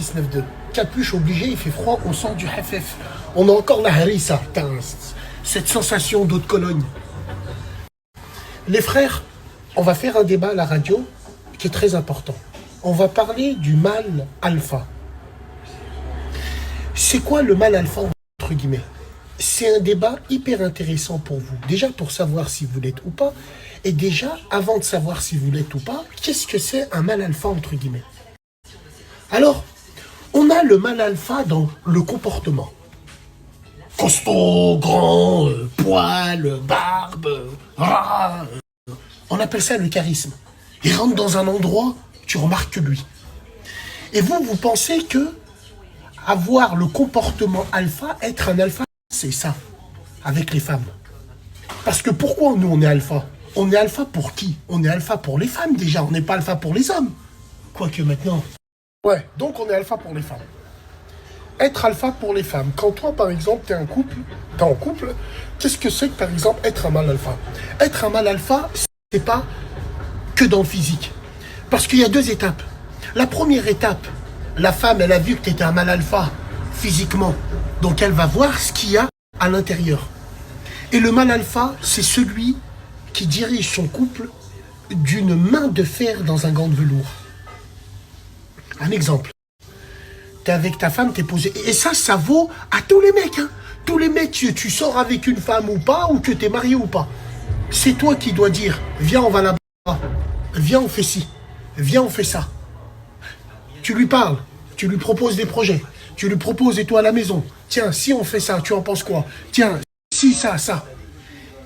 692. Capuche obligée, il fait froid, on sent du hafef. On a encore la harissa, cette sensation d'eau de Cologne. Les frères, on va faire un débat à la radio qui est très important. On va parler du mal alpha. C'est quoi le mal alpha, entre guillemets? C'est un débat hyper intéressant pour vous. Déjà pour savoir si vous l'êtes ou pas. Et déjà, avant de savoir si vous l'êtes ou pas, qu'est-ce que c'est un mal alpha, entre guillemets? Alors, on a le mal alpha dans le comportement. Costaud, grand, poil, barbe, rat. On appelle ça le charisme. Il rentre dans un endroit, tu remarques que lui. Et vous, vous pensez que avoir le comportement alpha, être un alpha, c'est ça, avec les femmes. Parce que pourquoi nous, on est alpha? On est alpha pour qui? On est alpha pour les femmes déjà, on n'est pas alpha pour les hommes. Quoique maintenant. Ouais, donc on est alpha pour les femmes. Être alpha pour les femmes. Quand toi, par exemple, t'es en couple, qu'est-ce que c'est que, par exemple, être un mâle alpha? Être un mâle alpha, c'est pas que dans le physique. Parce qu'il y a deux étapes. La première étape, la femme, elle a vu que tu étais un mâle alpha physiquement. Donc elle va voir ce qu'il y a à l'intérieur. Et le mâle alpha, c'est celui qui dirige son couple d'une main de fer dans un gant de velours. Un exemple. T'es avec ta femme, t'es posé. Et ça vaut à tous les mecs. Hein. Tous les mecs, tu sors avec une femme ou pas, ou que t'es marié ou pas. C'est toi qui dois dire, viens, on va là-bas. Viens, on fait ci. Viens, on fait ça. Tu lui parles. Tu lui proposes des projets. Tu lui proposes, et toi à la maison. Tiens, si on fait ça, tu en penses quoi? Tiens, si, ça.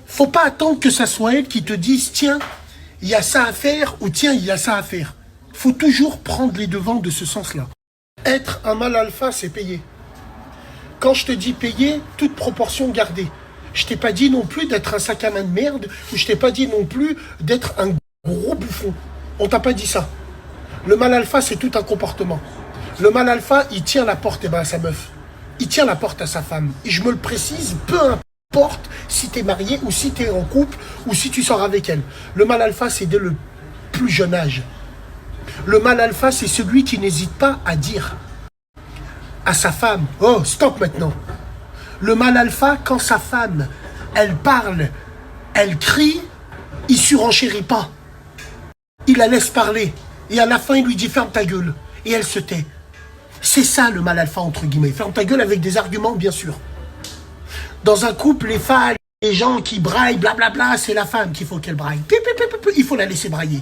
Faut pas attendre que ça soit elle qui te dise, tiens, il y a ça à faire, ou tiens, il y a ça à faire. Faut toujours prendre les devants de ce sens-là. Être un mâle alpha, c'est payer. Quand je te dis payer, toute proportion gardée. Je t'ai pas dit non plus d'être un sac à main de merde, ou je t'ai pas dit non plus d'être un gros bouffon. On t'a pas dit ça. Le mâle alpha, c'est tout un comportement. Le mâle alpha, il tient la porte à sa meuf. Il tient la porte à sa femme. Et je me le précise, peu importe si tu es marié ou si tu es en couple ou si tu sors avec elle. Le mâle alpha, c'est dès le plus jeune âge. Le mâle alpha, c'est celui qui n'hésite pas à dire à sa femme, oh, stop maintenant. Le mâle alpha, quand sa femme, elle parle, elle crie, il surenchérit pas. Il la laisse parler. Et à la fin, il lui dit, ferme ta gueule. Et elle se tait. C'est ça le mâle alpha, entre guillemets. Ferme ta gueule avec des arguments, bien sûr. Dans un couple, les gens qui braillent, blablabla, c'est la femme qu'il faut qu'elle braille. Il faut la laisser brailler.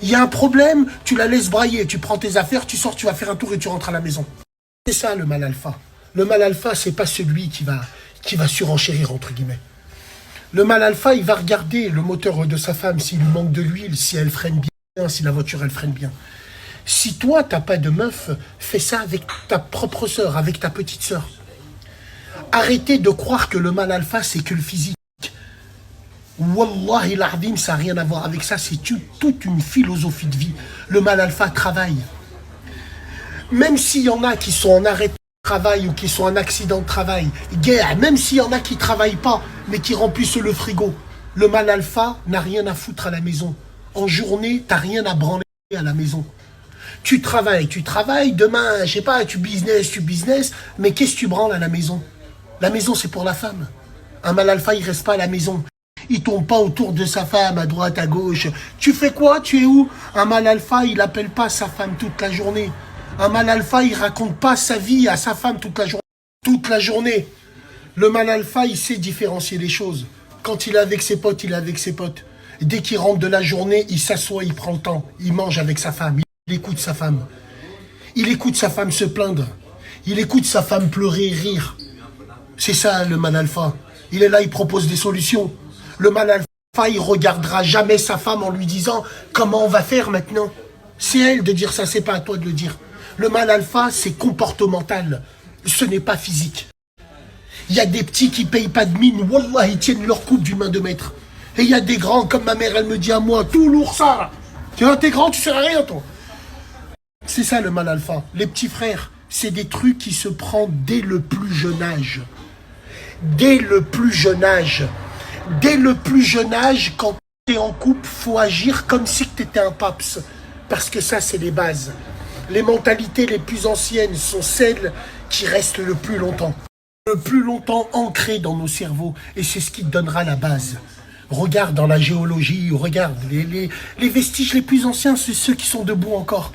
Il y a un problème, tu la laisses brailler. Tu prends tes affaires, tu sors, tu vas faire un tour et tu rentres à la maison. C'est ça le mâle alpha. Le mâle alpha, c'est pas celui qui va surenchérir, entre guillemets. Le mâle alpha, il va regarder le moteur de sa femme, s'il lui manque de l'huile, si elle freine bien, si la voiture, elle freine bien. Si toi, t'as pas de meuf, fais ça avec ta propre sœur, avec ta petite sœur. Arrêtez de croire que le mâle alpha, c'est que le physique. Wallahi l'azim, ça n'a rien à voir avec ça, c'est toute une philosophie de vie. Le mâle alpha travaille. Même s'il y en a qui sont en arrêt de travail ou qui sont en accident de travail, guerre, même s'il y en a qui ne travaillent pas, mais qui remplissent le frigo, le mâle alpha n'a rien à foutre à la maison. En journée, t'as rien à branler à la maison. Tu travailles, demain, je sais pas, tu business, mais qu'est-ce que tu branles à la maison? La maison, c'est pour la femme. Un mâle alpha, il reste pas à la maison. Il tombe pas autour de sa femme, à droite, à gauche. Tu fais quoi? Tu es où? Un mâle alpha, il appelle pas sa femme toute la journée. Un mâle alpha, il raconte pas sa vie à sa femme toute la journée. Le mâle alpha, il sait différencier les choses. Quand il est avec ses potes, il est avec ses potes. Dès qu'il rentre de la journée, il s'assoit, il prend le temps. Il mange avec sa femme. Il écoute sa femme. Il écoute sa femme se plaindre. Il écoute sa femme pleurer et rire. C'est ça le mâle alpha. Il est là, il propose des solutions. Le mâle alpha, il regardera jamais sa femme en lui disant « Comment on va faire maintenant ?» C'est elle de dire ça, c'est pas à toi de le dire. Le mâle alpha, c'est comportemental. Ce n'est pas physique. Il y a des petits qui payent pas de mine. Wallah, ils tiennent leur coupe d'une main de maître. Et il y a des grands, comme ma mère, elle me dit à moi, tout lourd ça. Tu vois, t'es grand, tu sers à rien, toi. C'est ça le mâle alpha. Les petits frères, c'est des trucs qui se prennent dès le plus jeune âge. Dès le plus jeune âge. Dès le plus jeune âge, quand tu es en couple, faut agir comme si tu étais un paps. Parce que ça, c'est les bases. Les mentalités les plus anciennes sont celles qui restent le plus longtemps ancrées dans nos cerveaux. Et c'est ce qui donnera la base. Regarde dans la géologie, regarde, les vestiges les plus anciens, c'est ceux qui sont debout encore.